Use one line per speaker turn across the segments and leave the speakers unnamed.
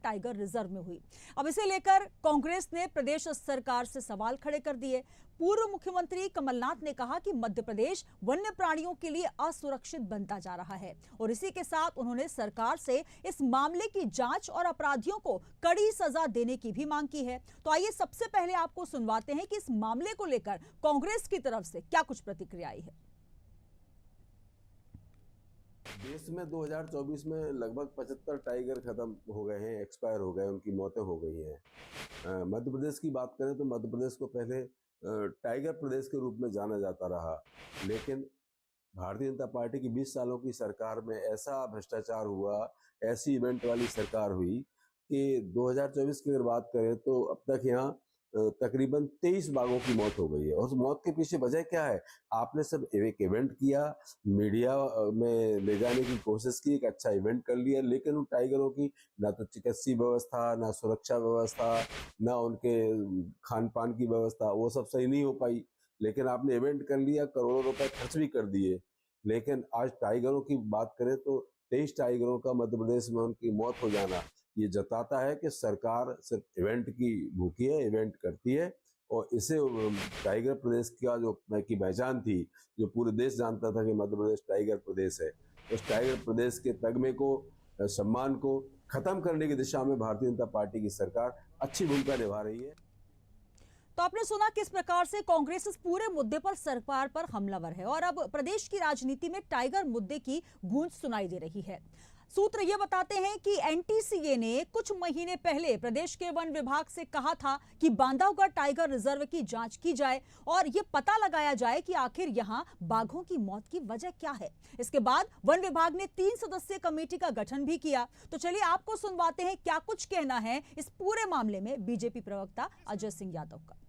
Tiger reserve में हुई। अब इसे लेकर कांग्रेस ने प्रदेश सरकार से सवाल खड़े कर दिए। पूर्व मुख्यमंत्री कमलनाथ ने कहा कि मध्य प्रदेश वन्य प्राणियों के लिए असुरक्षित बनता जा रहा है और इसी के साथ उन्होंने सरकार से इस मामले की जांच और अपराधियों को कड़ी सजा देने की भी मांग की है। तो आइए सबसे पहले आपको सुनवाते हैं कि इस मामले को लेकर कांग्रेस की तरफ से क्या कुछ प्रतिक्रिया आई है।
देश में 2024 में लगभग 75 टाइगर खत्म हो गए हैं, एक्सपायर हो गए, उनकी मौतें हो गई हैं। मध्य प्रदेश की बात करें तो मध्य प्रदेश को पहले टाइगर प्रदेश के रूप में जाना जाता रहा, लेकिन भारतीय जनता पार्टी की 20 सालों की सरकार में ऐसा भ्रष्टाचार हुआ, ऐसी इवेंट वाली सरकार हुई कि 2024 की अगर बात करें तो अब तक यहाँ तकरीबन 23 बाघों की मौत हो गई है। और उस मौत के पीछे वजह क्या है? आपने सब एक इवेंट किया, मीडिया में ले जाने की कोशिश की, एक अच्छा इवेंट कर लिया, लेकिन उन टाइगरों की ना तो चिकित्सीय व्यवस्था, ना सुरक्षा व्यवस्था, ना उनके खान पान की व्यवस्था, वो सब सही नहीं हो पाई। लेकिन आपने इवेंट कर लिया, करोड़ों रुपए खर्च भी कर दिए। लेकिन आज टाइगरों की बात करें तो 23 टाइगरों का मध्य प्रदेश में उनकी मौत हो जाना ये जताता है कि सरकार सिर्फ इवेंट की भूखी है, इवेंट करती है। और इसे टाइगर प्रदेश का जो की पहचान थी, जो पूरे देश जानता था कि मध्य प्रदेश टाइगर प्रदेश है, उस टाइगर प्रदेश के तगमे को, सम्मान को खत्म करने की दिशा में भारतीय जनता पार्टी की सरकार अच्छी भूमिका निभा रही है।
तो आपने सुना किस प्रकार से कांग्रेस इस पूरे मुद्दे पर सरकार पर हमलावर है और अब प्रदेश की राजनीति में टाइगर मुद्दे की गूंज सुनाई दे रही है। सूत्र ये बताते हैं कि एनटीसीए ने कुछ महीने पहले प्रदेश के वन विभाग से कहा था कि बांधवगढ़ टाइगर रिजर्व की जांच की जाए और ये पता लगाया जाए कि आखिर यहां बाघों की मौत की वजह क्या है। इसके बाद वन विभाग ने 3 सदस्यीय कमेटी का गठन भी किया। तो चलिए आपको सुनवाते हैं क्या कुछ कहना है इस पूरे मामले में बीजेपी प्रवक्ता अजय सिंह यादव का।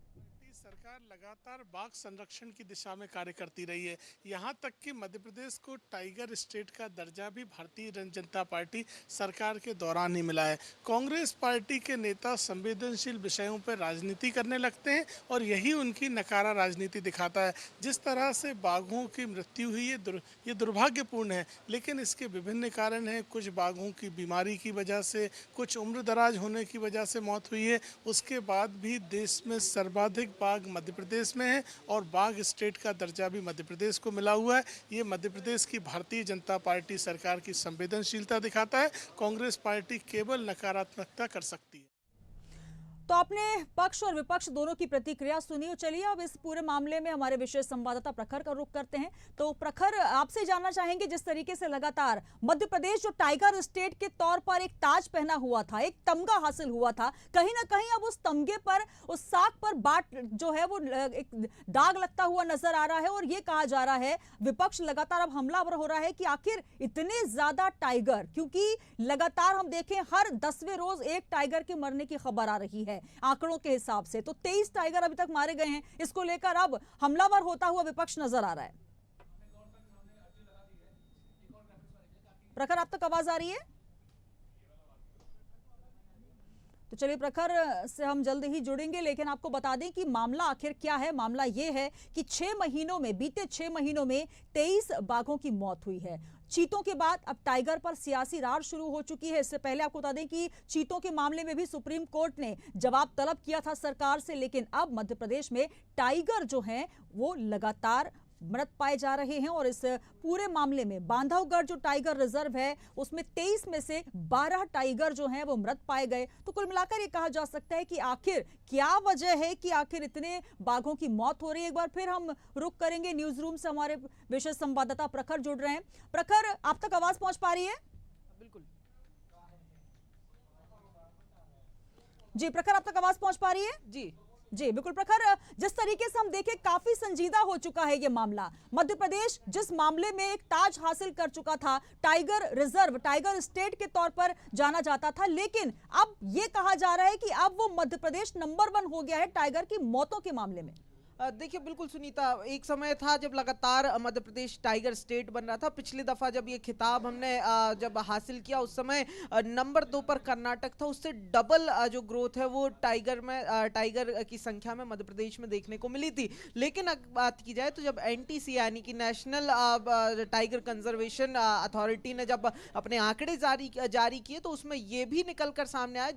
सरकार लगातार बाघ संरक्षण की दिशा में कार्य करती रही है। यहाँ तक कि मध्य प्रदेश को टाइगर स्टेट का दर्जा भी भारतीय जनता पार्टी सरकार के दौरान ही मिला है। कांग्रेस पार्टी के नेता संवेदनशील विषयों पर राजनीति करने लगते हैं और यही उनकी नकारा राजनीति दिखाता है। जिस तरह से बाघों की मृत्यु हुई है ये दुर्भाग्यपूर्ण है, लेकिन इसके विभिन्न कारण हैं। कुछ बाघों की बीमारी की वजह से, कुछ उम्र दराज होने की वजह से मौत हुई है। उसके बाद भी देश में सर्वाधिक बाघ मध्य प्रदेश में है और बाघ स्टेट का दर्जा भी मध्य प्रदेश को मिला हुआ है। ये मध्य प्रदेश की भारतीय जनता पार्टी सरकार की संवेदनशीलता दिखाता है। कांग्रेस पार्टी केवल नकारात्मकता कर सकती है।
तो आपने पक्ष और विपक्ष दोनों की प्रतिक्रिया सुनी। चलिए अब इस पूरे मामले में हमारे विशेष संवाददाता प्रखर का रुख करते हैं। तो प्रखर, आपसे जानना चाहेंगे, जिस तरीके से लगातार मध्य प्रदेश जो टाइगर स्टेट के तौर पर एक ताज पहना हुआ था, एक तमगा हासिल हुआ था, कहीं ना कहीं अब उस तमगे पर, उस साख पर बाट जो है वो एक दाग लगता हुआ नजर आ रहा है और ये कहा जा रहा है, विपक्ष लगातार अब हमलावर हो रहा है कि आखिर इतने ज्यादा टाइगर, क्योंकि लगातार हम देखें हर 10वें रोज एक टाइगर के मरने की खबर आ रही है आंकड़ों के हिसाब से। तो 23 टाइगर अभी तक मारे गए हैं। इसको लेकर अब हमलावर होता हुआ विपक्ष नजर आ रहा है। प्रखर, आप तक आवाज आ रही है? तो चलिए प्रखर से हम जल्द ही जुड़ेंगे, लेकिन आपको बता दें कि मामला आखिर क्या है। मामला यह है कि बीते 6 महीनों में 23 बाघों की मौत हुई है। चीतों के बाद अब टाइगर पर सियासी रार शुरू हो चुकी है। इससे पहले आपको बता दें कि चीतों के मामले में भी सुप्रीम कोर्ट ने जवाब तलब किया था सरकार से, लेकिन अब मध्य प्रदेश में टाइगर जो हैं वो लगातार मृत पाए जा रहे हैं और इस पूरे मामले में बांधवगढ़ जो टाइगर रिजर्व है उसमें 23 में से 12 टाइगर जो हैं वो मृत पाए गए। तो कुल मिलाकर ये कहा जा सकता है कि आखिर क्या वजह है कि आखिर इतने बाघों की मौत हो रही है। एक बार फिर हम रुक करेंगे न्यूज रूम से, हमारे विशेष संवाददाता प्रखर जुड़ रहे हैं। प्रखर, आप तक आवाज पहुंच पा रही है?
बिल्कुल
जी प्रखर, आप तक आवाज पहुंच पा रही है? जी बिल्कुल प्रखर, जिस तरीके से हम देखें काफी संजीदा हो चुका है ये मामला। मध्य प्रदेश जिस मामले में एक ताज हासिल कर चुका था, टाइगर रिजर्व, टाइगर स्टेट के तौर पर जाना जाता था, लेकिन अब ये कहा जा रहा है कि अब वो मध्य प्रदेश नंबर 1 हो गया है टाइगर की मौतों के मामले में।
देखिए बिल्कुल सुनीता, एक समय था जब लगातार मध्य प्रदेश टाइगर स्टेट बन रहा था। पिछली दफा जब ये खिताब हमने जब हासिल किया उस समय नंबर 2 पर कर्नाटक था। उससे डबल जो ग्रोथ है वो टाइगर में टाइगर की संख्या में मध्य प्रदेश में देखने को मिली थी। लेकिन अगर बात की जाए तो जब एनटीसी यानी कि नेशनल टाइगर कंजर्वेशन अथॉरिटी ने जब अपने आंकड़े जारी किए तो उसमें ये भी निकल कर सामने आया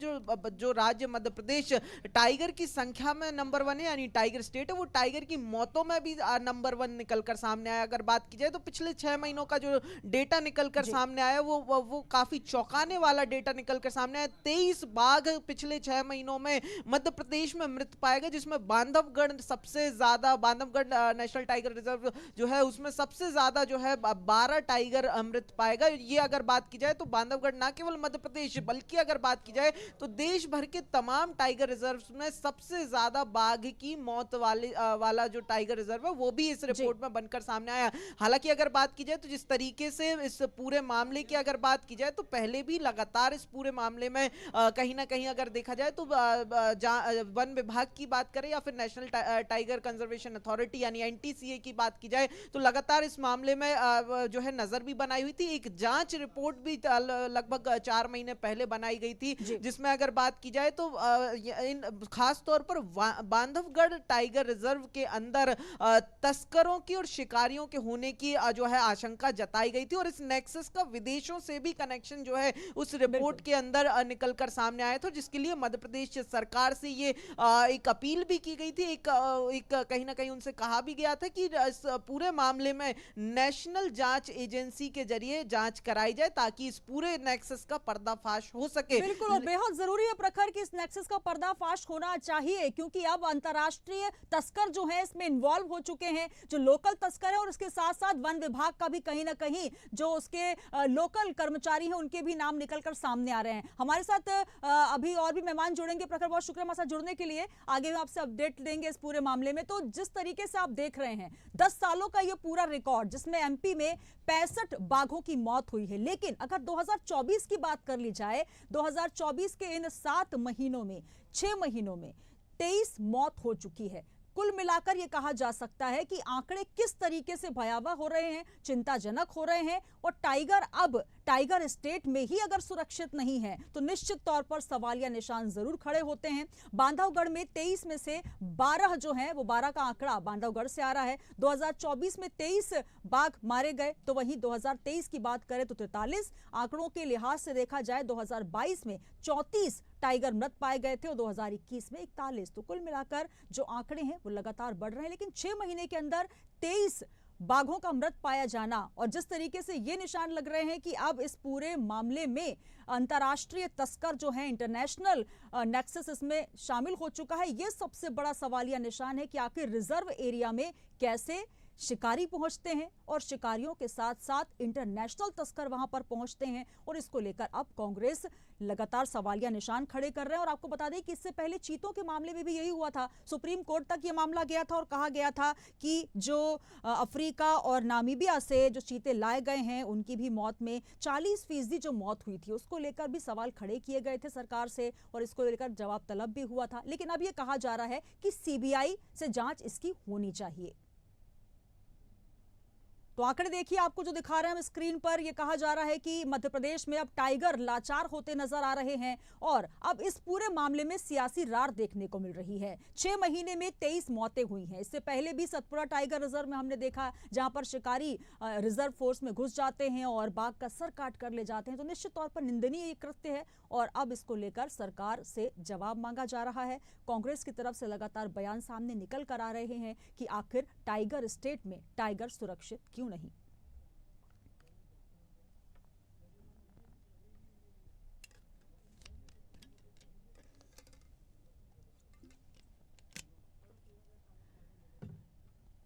जो राज्य मध्य प्रदेश टाइगर की संख्या में नंबर 1 है यानी टाइगर स्टेट है, वो टाइगर की मौतों में भी नंबर 1 निकलकर सामने आया। अगर बात की जाए तो पिछले 6 महीनों का जो डेटा निकलकर सामने आया वो काफी चौंकाने वाला डेटा निकलकर सामने आया। 23 बाघ पिछले 6 महीनों में मध्य प्रदेश में मृत पाए गए, जिसमें बांधवगढ़ सबसे ज्यादा, बांधवगढ़ नेशनल टाइगर रिजर्व जो है उसमें सबसे ज्यादा जो है 12 टाइगर मृत पाए गए। ये अगर बात की जाए तो बांधवगढ़ ना केवल मध्य प्रदेश बल्कि अगर बात की जाए तो देश भर के तमाम टाइगर रिजर्व में सबसे ज्यादा बाघ की मौत वाला जो टाइगर रिजर्व है वो भी इस रिपोर्ट में बनकर सामने आया। हालांकि अगर बात की जाए तो जिस तरीके से इस पूरे मामले की अगर बात की जाए तो पहले भी लगातार इस पूरे मामले में कहीं ना कहीं अगर देखा जाए तो वन विभाग की बात करें या फिर नेशनल टाइगर कंजर्वेशन अथॉरिटी यानी एनटीसीए की बात की जाए तो लगातार इस मामले में जो है नजर भी बनाई हुई थी। एक जांच रिपोर्ट भी लगभग 4 महीने पहले बनाई गई थी, जिसमें अगर बात की जाए तो इन खास तौर पर बांधवगढ़ टाइगर रिजर्व के अंदर तस्करों की और शिकारियों के होने की जो है आशंका जताई गई थी और इस नेक्सस का विदेशों से भी कनेक्शन जो है उस रिपोर्ट के अंदर निकलकर सामने आया था, जिसके लिए मध्य प्रदेश सरकार से ये एक अपील भी की गई थी। एक कहीं ना कहीं उनसे कहा भी गया था कि इस पूरे मामले में नेशनल जांच एजेंसी के जरिए जांच कराई जाए ताकि इस पूरे नेक्सस का पर्दाफाश हो सके।
बिल्कुल, और बेहद जरूरी है प्रखर कि इस नेक्सस का पर्दाफाश होना चाहिए, क्योंकि अब अंतर्राष्ट्रीय तस्कर जो है इसमें इन्वॉल्व हो चुके हैं, जो लोकल तस्कर है, और इसके साथ साथ वन विभाग का भी कहीं ना कहीं जो उसके लोकल कर्मचारी हैं उनके भी नाम निकलकर सामने आ रहे हैं। हमारे साथ अभी और भी मेहमान जुड़ेंगे। प्रखर, बहुत शुक्रिया हमारे साथ जुड़ने के लिए। आगे हम आपसे अपडेट लेंगे इस पूरे मामले में। तो जिस तरीके से आप देख रहे हैं 10 सालों का ये पूरा रिकॉर्ड, जिसमें एमपी में 65 बाघों की मौत हुई है, लेकिन अगर 2024 की बात कर ली जाए, 2024 के इन 7 महीनों में 6 महीनों में 23 मौत हो चुकी है। कुल मिलाकर यह कहा जा सकता है कि आंकड़े किस तरीके से भयावह हो रहे हैं, चिंताजनक हो रहे हैं, और टाइगर अब टाइगर स्टेट में ही अगर सुरक्षित नहीं है तो निश्चित तौर पर सवालिया निशान जरूर खड़े होते हैं। बांधवगढ़ में 23 में से 12 जो हैं, वो 12 का आंकड़ा बांधवगढ़ से आ रहा है। 2024 में 23 बाघ मारे गए, तो वहीं 2023 की बात करें तो 43। आंकड़ों के लिहाज से देखा जाए 2022 में 34 टाइगर मृत पाए गए थे और 2021 में 41। तो कुल मिलाकर जो आंकड़े हैं वो लगातार बढ़ रहे हैं, लेकिन 6 महीने के अंदर 23 बाघों का मृत पाया जाना, और जिस तरीके से ये निशान लग रहे हैं कि अब इस पूरे मामले में अंतर्राष्ट्रीय तस्कर जो है, इंटरनेशनल नेक्सस इसमें शामिल हो चुका है, ये सबसे बड़ा सवालिया निशान है कि आखिर रिजर्व एरिया में कैसे शिकारी पहुंचते हैं और शिकारियों के साथ साथ इंटरनेशनल तस्कर वहां पर पहुंचते हैं। और इसको लेकर अब कांग्रेस लगातार सवालिया निशान खड़े कर रहे हैं। और आपको बता दें कि इससे पहले चीतों के मामले में भी यही हुआ था, सुप्रीम कोर्ट तक ये मामला गया था और कहा गया था कि जो अफ्रीका और नामीबिया से जो चीते लाए गए हैं उनकी भी मौत में 40% जो मौत हुई थी, उसको लेकर भी सवाल खड़े किए गए थे सरकार से, और इसको लेकर जवाब तलब भी हुआ था। लेकिन अब यह कहा जा रहा है कि सीबीआई से जांच इसकी होनी चाहिए। तो आंकड़े देखिए, आपको जो दिखा रहे हैं हम स्क्रीन पर, यह कहा जा रहा है कि मध्य प्रदेश में अब टाइगर लाचार होते नजर आ रहे हैं और अब इस पूरे मामले में सियासी रार देखने को मिल रही है। 6 महीने में 23 मौतें हुई हैं। इससे पहले भी सतपुड़ा टाइगर रिजर्व में हमने देखा, जहां पर शिकारी रिजर्व फोर्स में घुस जाते हैं और बाघ का सर काट कर ले जाते हैं। तो निश्चित तौर पर निंदनीय ये कृत्य है और अब इसको लेकर सरकार से जवाब मांगा जा रहा है। कांग्रेस की तरफ से लगातार बयान सामने निकल कर आ रहे हैं कि आखिर टाइगर स्टेट में टाइगर सुरक्षित क्यों नहीं।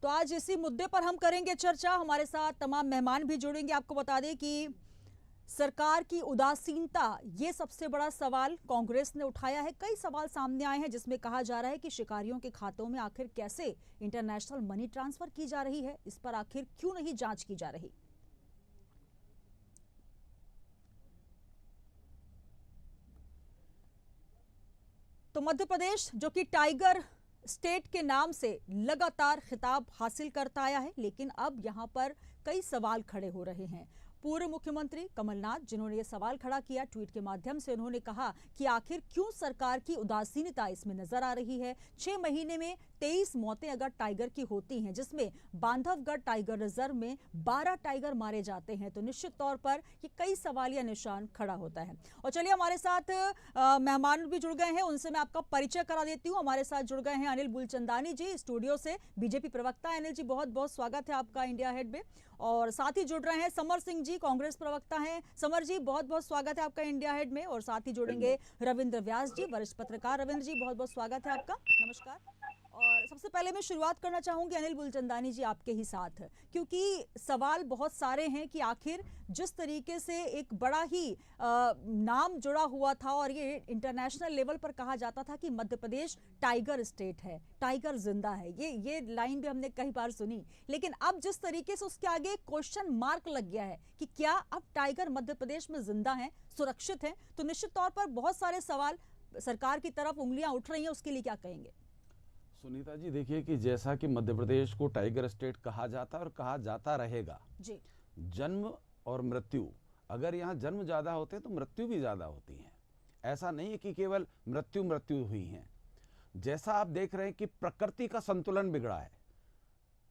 तो आज इसी मुद्दे पर हम करेंगे चर्चा। हमारे साथ तमाम मेहमान भी जुड़ेंगे। आपको बता दें कि सरकार की उदासीनता, ये सबसे बड़ा सवाल कांग्रेस ने उठाया है। कई सवाल सामने आए हैं जिसमें कहा जा रहा है कि शिकारियों के खातों में आखिर कैसे इंटरनेशनल मनी ट्रांसफर की जा रही है, इस पर आखिर क्यों नहीं जांच की जा रही। तो मध्य प्रदेश जो कि टाइगर स्टेट के नाम से लगातार खिताब हासिल करता आया है, लेकिन अब यहां पर कई सवाल खड़े हो रहे हैं। पूर्व मुख्यमंत्री कमलनाथ, जिन्होंने ये सवाल खड़ा किया ट्वीट के माध्यम से, उन्होंने कहा कि आखिर क्यों सरकार की उदासीनता इसमें नजर आ रही है। 6 महीने में 23 मौतें अगर टाइगर की होती हैं, जिसमें बांधवगढ़ टाइगर रिजर्व में 12 टाइगर मारे जाते हैं, तो निश्चित तौर पर ये कई सवालिया निशान खड़ा होता है। और चलिए, हमारे साथ मेहमान भी जुड़ गए हैं, उनसे मैं आपका परिचय करा देती हूँ। हमारे साथ जुड़ गए हैं अनिल बुलचंदानी जी स्टूडियो से, बीजेपी प्रवक्ता। अनिल जी, बहुत बहुत स्वागत है आपका इंडिया हेड में। और साथ ही जुड़ रहे हैं समर सिंह जी, कांग्रेस प्रवक्ता हैं। समर जी, बहुत बहुत स्वागत है आपका इंडिया हेड में। और साथ ही जुड़ेंगे रविंद्र व्यास जी, वरिष्ठ पत्रकार। रविंद्र जी, बहुत बहुत स्वागत है आपका, नमस्कार। और सबसे पहले मैं शुरुआत करना चाहूंगी अनिल बुलचंदानी जी आपके ही साथ, क्योंकि सवाल बहुत सारे हैं कि आखिर जिस तरीके से एक बड़ा ही नाम जुड़ा हुआ था और ये इंटरनेशनल लेवल पर कहा जाता था कि मध्य प्रदेश टाइगर स्टेट है, टाइगर जिंदा है, ये लाइन भी हमने कई बार सुनी, लेकिन अब जिस तरीके से उसके आगे क्वेश्चन मार्क लग गया है कि क्या अब टाइगर मध्य प्रदेश में जिंदा है, सुरक्षित है, तो निश्चित तौर पर बहुत सारे सवाल सरकार की तरफ उंगलियां उठ रही हैं। उसके लिए क्या कहेंगे?
सुनीता जी, देखिए कि जैसा कि मध्य प्रदेश को टाइगर स्टेट कहा जाता है और कहा जाता रहेगा
जी।
जन्म और मृत्यु, अगर यहाँ जन्म ज्यादा होते हैं तो मृत्यु भी ज्यादा होती है। ऐसा नहीं है कि केवल मृत्यु हुई है। जैसा आप देख रहे हैं कि प्रकृति का संतुलन बिगड़ा है।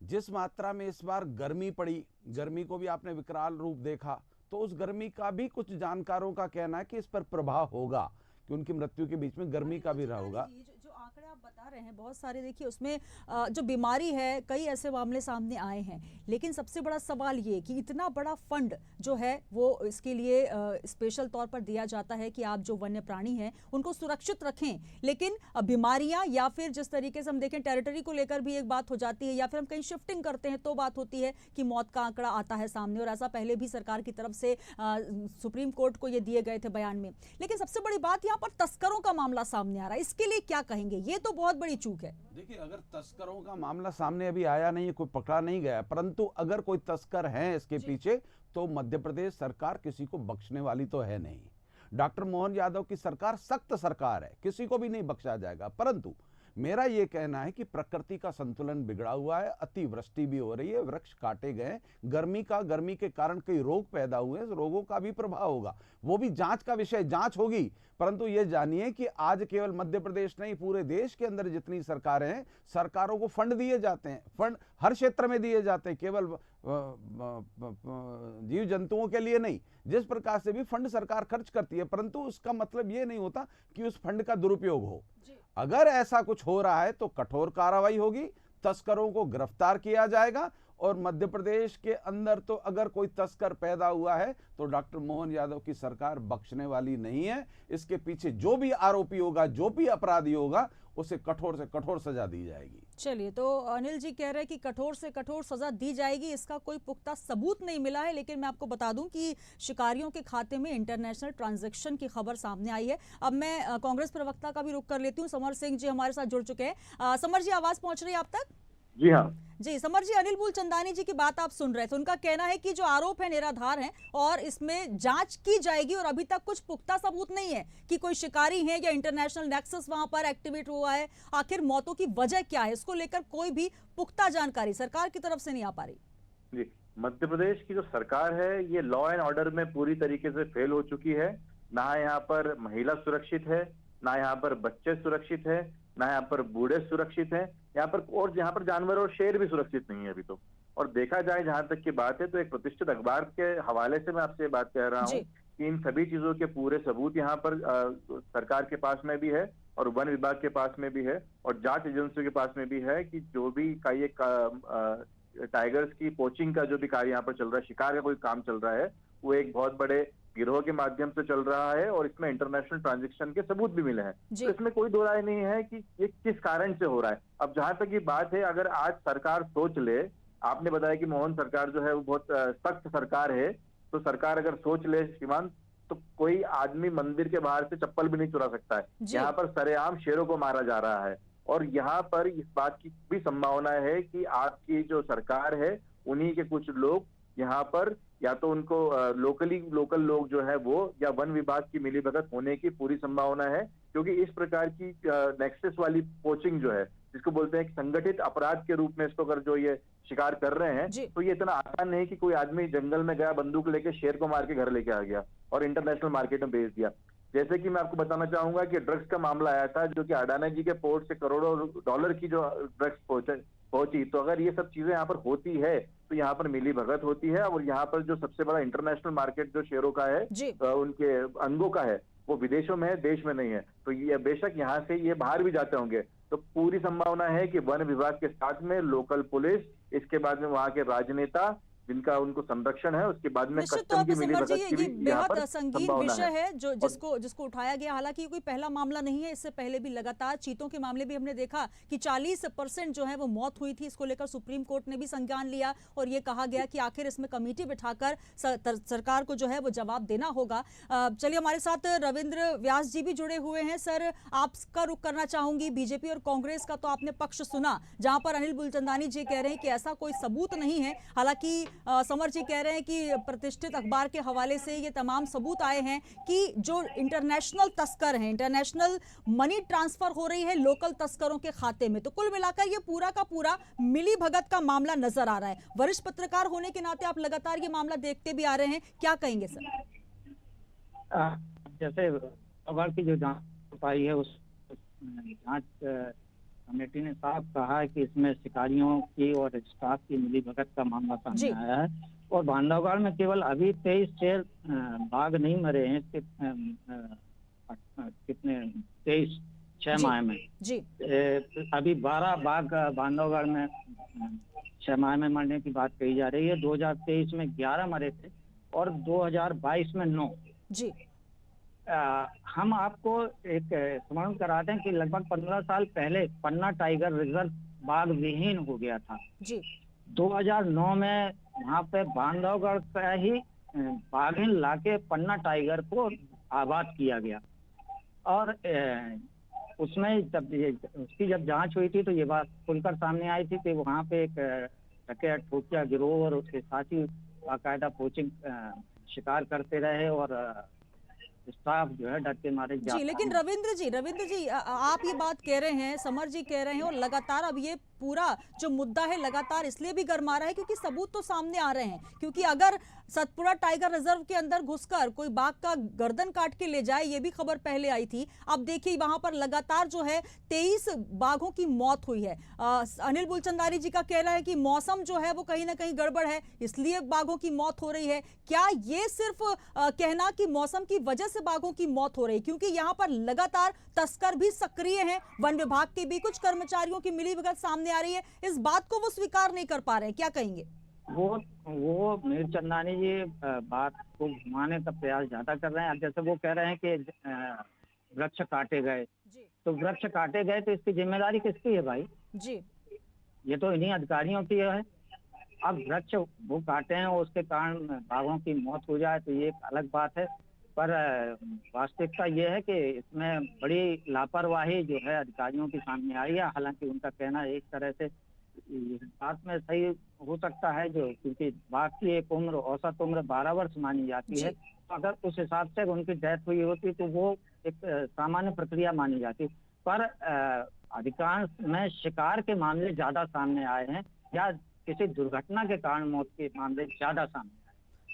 जिस मात्रा में इस बार गर्मी पड़ी, गर्मी को भी आपने विकराल रूप देखा, तो उस गर्मी का भी कुछ जानकारों का कहना है कि इस पर प्रभाव होगा, कि उनकी मृत्यु के बीच में गर्मी का भी रहा होगा।
जो आंकड़े आप बता रहे हैं बहुत सारे, देखिए उसमें जो बीमारी है, कई ऐसे मामले सामने आए हैं, लेकिन सबसे बड़ा सवाल ये कि इतना बड़ा फंड जो है वो इसके लिए स्पेशल तौर पर दिया जाता है कि आप जो वन्य प्राणी हैं उनको सुरक्षित रखें, लेकिन बीमारियां या फिर जिस तरीके से हम देखें टेरिटरी को लेकर भी एक बात हो जाती है, या फिर हम कहीं शिफ्टिंग करते हैं तो बात होती है कि मौत का आंकड़ा आता है सामने। और ऐसा पहले भी सरकार की तरफ से सुप्रीम कोर्ट को ये दिए गए थे बयान में। लेकिन सबसे बड़ी बात यहाँ पर तस्करों का मामला सामने आ रहा है, इसके लिए क्या कहेंगे? ये तो बहुत बड़ी चूक है।
देखिए, अगर तस्करों का मामला सामने अभी आया नहीं है, कोई पकड़ा नहीं गया, परंतु अगर कोई तस्कर है इसके पीछे, तो मध्य प्रदेश सरकार किसी को बख्शने वाली तो है नहीं। डॉक्टर मोहन यादव की सरकार सख्त सरकार है, किसी को भी नहीं बख्शा जाएगा। परंतु मेरा ये कहना है कि प्रकृति का संतुलन बिगड़ा हुआ है, अतिवृष्टि भी हो रही है, वृक्ष काटे गए, गर्मी के कारण कई रोग पैदा हुए, रोगों का भी प्रभाव होगा, वो भी जांच का विषय, जांच होगी। परंतु ये जानिए कि आज केवल मध्य प्रदेश नहीं, पूरे देश के अंदर जितनी सरकारें हैं, सरकारों को फंड दिए जाते हैं, फंड हर क्षेत्र में दिए जाते हैं, केवल जीव जंतुओं के लिए नहीं। जिस प्रकार से भी फंड सरकार खर्च करती है, परंतु उसका मतलब ये नहीं होता कि उस फंड का दुरुपयोग हो। अगर ऐसा कुछ हो रहा है तो कठोर कार्रवाई होगी, तस्करों को गिरफ्तार किया जाएगा। और मध्य प्रदेश के अंदर तो अगर कोई तस्कर पैदा हुआ है तो डॉक्टर मोहन यादव की सरकार बख्शने वाली नहीं है। इसके पीछे जो भी आरोपी होगा, जो भी अपराधी होगा, उसे कठोर से कठोर सजा दी जाएगी।
चलिए, तो अनिल जी कह रहे हैं कि कठोर से कठोर सजा दी जाएगी, इसका कोई पुख्ता सबूत नहीं मिला है। लेकिन मैं आपको बता दूं कि शिकारियों के खाते में इंटरनेशनल ट्रांजैक्शन की खबर सामने आई है। अब मैं कांग्रेस प्रवक्ता का भी रुख कर लेती हूँ। समर सिंह जी हमारे साथ जुड़ चुके हैं। समर जी, आवाज पहुंच रही है आप तक?
जी हाँ
जी। समर जी, अनिल बुलचंदानी जी की बात आप सुन रहे थे, उनका कहना है कि जो आरोप है निराधार है और इसमें जांच की जाएगी, और अभी तक कुछ पुख्ता सबूत नहीं है कि कोई शिकारी है या इंटरनेशनल नेक्सस वहां पर एक्टिवेट हुआ है। आखिर मौतों की वजह क्या है, इसको लेकर कोई भी पुख्ता जानकारी सरकार की तरफ से नहीं आ पा रही।
जी, मध्य प्रदेश की जो सरकार है ये लॉ एंड ऑर्डर में पूरी तरीके से फेल हो चुकी है। ना यहाँ पर महिला सुरक्षित है, ना यहाँ पर बच्चे सुरक्षित है, ना यहाँ पर बूढ़े सुरक्षित हैं, यहाँ पर जानवर और शेर भी सुरक्षित नहीं है अभी तो। और देखा जाए, जहां तक की बात है, तो एक प्रतिष्ठित अखबार के हवाले से मैं आपसे बात कह रहा हूँ कि इन सभी चीजों के पूरे सबूत यहाँ पर सरकार के पास में भी है और वन विभाग के पास में भी है और जांच एजेंसियों के पास में भी है कि जो भी ये टाइगर्स की पोचिंग का जो भी कार्य यहाँ पर चल रहा है, शिकार का कोई काम चल रहा है, वो एक बहुत बड़े गिरोह के माध्यम से चल रहा है और इसमें इंटरनेशनल ट्रांजैक्शन के सबूत भी मिले हैं। तो इसमें कोई दो राय नहीं है कि ये किस कारण से हो रहा है। अब जहां तक ये बात है, अगर आज सरकार सोच ले, आपने बताया कि मोहन सरकार जो है वो बहुत सख्त सरकार है, तो सरकार अगर सोच ले श्रीमान, तो कोई आदमी मंदिर के बाहर से चप्पल भी नहीं चुरा सकता है। यहाँ पर सरेआम शेरों को मारा जा रहा है और यहाँ पर इस बात की भी संभावना है कि आपकी जो सरकार है उन्हीं के कुछ लोग यहाँ पर या तो उनको लोकल लोग जो है वो या वन विभाग की मिलीभगत होने की पूरी संभावना है, क्योंकि इस प्रकार की नेक्सस वाली पोचिंग जो है, जिसको बोलते हैं कि संगठित अपराध के रूप में इसको अगर जो ये शिकार कर रहे हैं,
जी।
तो ये इतना आसान नहीं कि कोई आदमी जंगल में गया, बंदूक लेके शेर को मार के घर लेके आ गया और इंटरनेशनल मार्केट में बेच दिया। जैसे कि मैं आपको बताना चाहूंगा कि ड्रग्स का मामला आया था, जो कि अडाना जी के पोर्ट से करोड़ों डॉलर की जो ड्रग्स पहुंची, तो अगर ये सब चीजें यहाँ पर होती है तो यहाँ पर मिली भगत होती है, और यहाँ पर जो सबसे बड़ा इंटरनेशनल मार्केट जो शेयरों का है,
जी।
उनके अंगों का है, वो विदेशों में है, देश में नहीं है। तो ये बेशक यहाँ से ये बाहर भी जाते होंगे, तो पूरी संभावना है कि वन विभाग के साथ में लोकल पुलिस, इसके बाद में वहाँ के राजनेता जिनका उनको संरक्षण है, उसके बाद में
निश्चित
कस्टम
तौर
की
पर
मिली
सिमर जी,
भगत की
ये
भी यहाँ
बेहद
पर
संगीन
संभावना
विषय है जो
और
जिसको उठाया गया। हालांकि ये कोई पहला मामला नहीं है, इससे पहले भी लगातार चीतों के मामले भी हमने देखा कि 40% जो है वो मौत हुई थी। इसको लेकर सुप्रीम कोर्ट ने भी संज्ञान लिया और ये कहा गया कि आखिर इसमें कमेटी बिठाकर सरकार को जो है वो जवाब देना होगा। चलिए, हमारे साथ रविंद्र व्यास जी भी जुड़े हुए हैं। सर, आपका रुख करना चाहूंगी। बीजेपी और कांग्रेस का तो आपने पक्ष सुना, जहां पर अनिल बुलचंदानी जी कह रहे हैं कि ऐसा कोई सबूत नहीं है। हालांकि समर जी कह रहे हैं कि प्रतिष्ठित अखबार के हवाले से ये तमाम सबूत आए हैं कि जो इंटरनेशनल तस्कर हैं, इंटरनेशनल मनी ट्रांसफर हो रही है लोकल तस्करों के खाते में। तो कुल मिलाकर ये पूरा का पूरा मिली भगत का मामला नजर आ रहा है। वरिष्ठ पत्रकार होने के नाते आप लगातार ये मामला देखते भी आ रहे हैं, क्या कहेंगे सर?
जैसे अखबार की जो जांच पाई है, उस जांच कमेटी ने साफ कहा है कि इसमें शिकारियों की और स्टाफ की मिलीभगत का मामला सामने आया है। और बांधवगढ़ में केवल अभी 23 शेर बाघ नहीं मरे हैं, कितने 23 6 माह में
जी।
अभी 12 बाघ बांधवगढ़ में 6 माह में मरने की बात कही जा रही है। 2023 में 11 मरे थे और 2022 में 9
जी।
हम आपको एक स्मरण कराते हैं कि लगभग 15 साल पहले पन्ना टाइगर रिजर्व बाघ विहीन हो गया था
जी।
2009 में वहाँ पे बांधवगढ़ का ही बाघिन लाके पन्ना टाइगर को आबाद किया गया। और उसमें उसकी जब जांच हुई थी तो ये बात खुलकर सामने आई थी कि वहाँ पे एक डकैत ठोकिया गिरोह और उसके साथ ही बाकायदा पोचिंग शिकार करते रहे और स्टाफ जो है डर के मारे
जी। लेकिन रविंद्र जी आप ये बात कह रहे हैं, समर जी कह रहे हैं, और लगातार अब ये पूरा जो मुद्दा है लगातार इसलिए भी गर्मा रहा है क्योंकि सबूत तो सामने आ रहे हैं। क्योंकि अगर सतपुड़ा टाइगर रिजर्व के अंदर घुसकर कोई बाघ का गर्दन काट के ले जाए, ये भी खबर पहले आई थी। अब देखिए वहां पर लगातार जो है 23 बाघों की मौत हुई है। अनिल बुलचंदानी जी का कहना है कि मौसम जो है वो कहीं ना कहीं गड़बड़ है, इसलिए बाघों की मौत हो रही है। क्या ये सिर्फ कहना कि मौसम की वजह से बाघों की मौत हो रही है? क्योंकि यहाँ पर लगातार तस्कर भी सक्रिय हैं, वन विभाग के भी कुछ कर्मचारियों की मिलीभगत सामने आ रही है। इस बात को वो स्वीकार नहीं कर पा रहे हैं, क्या कहेंगे?
वो मीरचंदानी जी बात को घुमाने का प्रयास ज्यादा कर रहे हैं। अब जैसे वो कह रहे हैं कि वृक्ष काटे गए, तो वृक्ष काटे गए तो इसकी जिम्मेदारी किसकी है भाई? जी, ये तो इन्हीं अधिकारियों की है। अब वृक्ष वो काटे हैं और उसके कारण बाघों की मौत हो जाए तो ये एक अलग बात है, पर वास्तविकता ये है कि इसमें बड़ी लापरवाही जो है अधिकारियों की सामने आई है। हालांकि उनका कहना एक तरह से इस बात में सही हो सकता है, जो क्योंकि बाघ की एक उम्र, औसत उम्र 12 वर्ष मानी जाती है। तो अगर उस हिसाब से उनकी डेथ हुई होती तो वो एक सामान्य प्रक्रिया मानी जाती। पर अधिकांश में शिकार के मामले ज्यादा सामने आए हैं या किसी दुर्घटना के कारण मौत के मामले ज्यादा सामने।